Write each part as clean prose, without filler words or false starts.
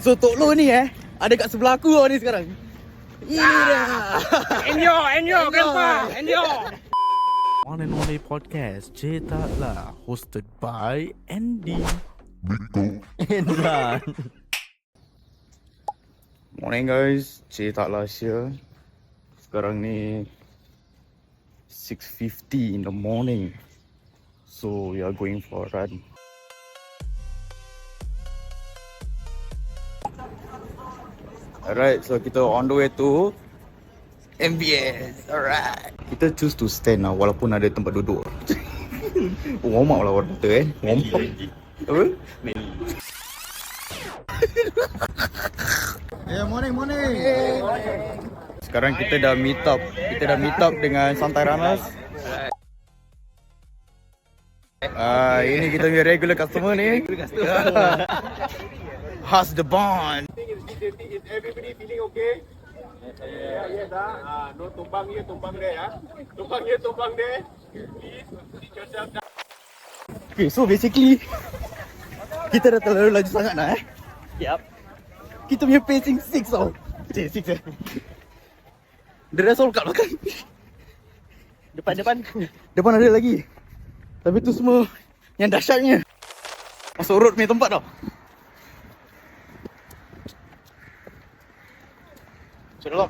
So Tok Lo ni ada kat sebelah aku ni sekarang. Ini dia. Enjoy, grandpa, enjoy. One and Only Podcast Cerita Lah, hosted by Andy and Ran. Morning guys, Cerita Lah here. Sekarang ni 6:50 in the morning. So we are going for a run. Alright, so kita on the way to MBS. Alright. Kita choose to stand lah walaupun ada tempat duduk. Warm up lah orang kata Warm up. Apa? Yeah, morning. Sekarang kita dah meet up. Kita dah meet up dengan Santai Runners. Ini kita punya regular customer ni. Has the bond. Is everybody feeling okay? Yes, no tumpang here, tumpang there, Tumpang here, tumpang there. Please, sit yourself down. Okay, so basically kita dah terlalu laju sangat lah Yup. Kita punya pacing 6 tau. 6 The rest all kat belakang. Depan ada lagi. Tapi tu semua yang dahsyatnya masuk road punya tempat tau. Sudah.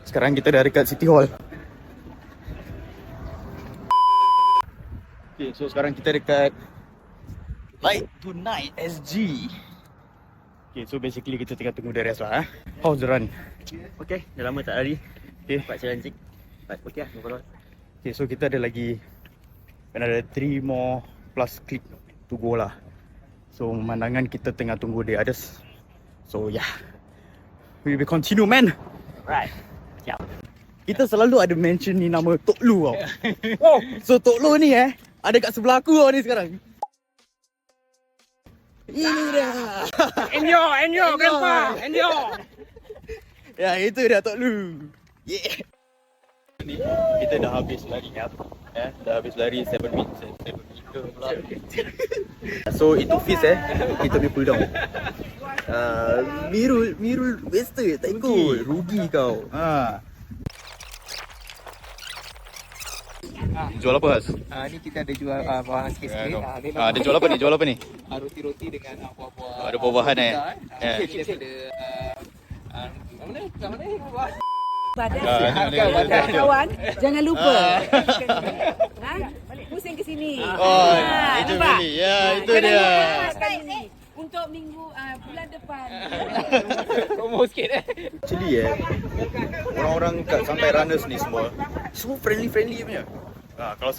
Sekarang kita dah dekat City Hall. Okay, so sekarang kita dekat Light to Night SG. Okay, so basically kita tengah tunggu the rest lah. How's the run? Okay, dah lama tak lari. Okay. Buat challenging. But okay lah, no problem. Okay, so kita ada lagi ada 3 more plus click to go lah. So pemandangan kita tengah tunggu the others. So yeah, we will continue man. Right. Siap. Kita selalu ada mention ni nama Tok Lo tau. Oh, so Tok Lo ni ada kat sebelah aku ni sekarang. Ini dia. Enjoy, grandpa, enjoy. Ya, itu dia Tok Lo. Yeah. Kita dah habis lari dah habis lari 7 meter pula. So itu fees kita punya pull down. Mirul wasted tak ikut. Rugi kau. Jual apa Has? Ni kita ada jual bahan sikit-sikit. Ada jual apa ni? Jual apa ni? Roti-roti dengan buah-buah. Ada buah-buahan Kita ada kat mana buah? Kawan, jangan lupa. Pusing ke sini. Itu beli. Ya, itu dia. Untuk minggu bulan depan. Promo sikit Actually orang-orang kat Santai Runners ni semua friendly punya. Kalau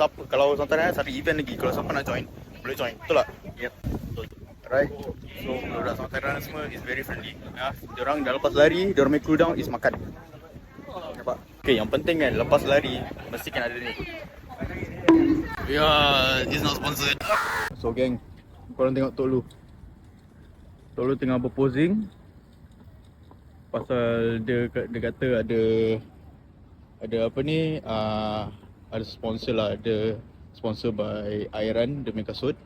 Santai Runners ada event lagi, kalau siapa nak join, boleh join. Betul tak? Yep. Betul. Right. So budak Santai Runners semua is very friendly. Diorang dah lepas lari, diorang punya cool down is makan. Nampak? Okay, yang penting kan lepas lari mesti kan ada ni. It's not sponsored. So gang, korang tengok Tok Lo. Tok Lo tengah berposing pasal dia kata ada apa ni, ada sponsor lah, ada sponsor by Airan dia punya kasut.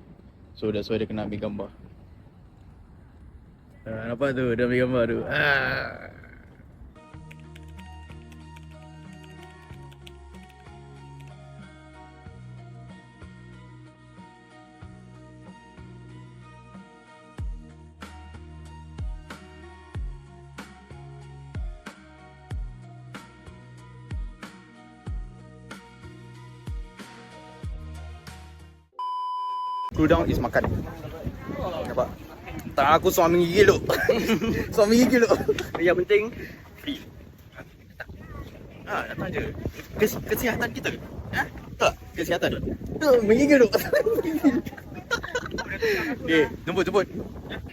So that's why dia kena ambil gambar. Nampak tu, dia ambil gambar tu. Cool down is makan. Nampak? Tak, aku suami gigi dulu. Suami gigi dulu. Yang penting free. Datang je. Kesihatan kita. Tak? Kesihatan. Menggigil dulu. Okay, jemput.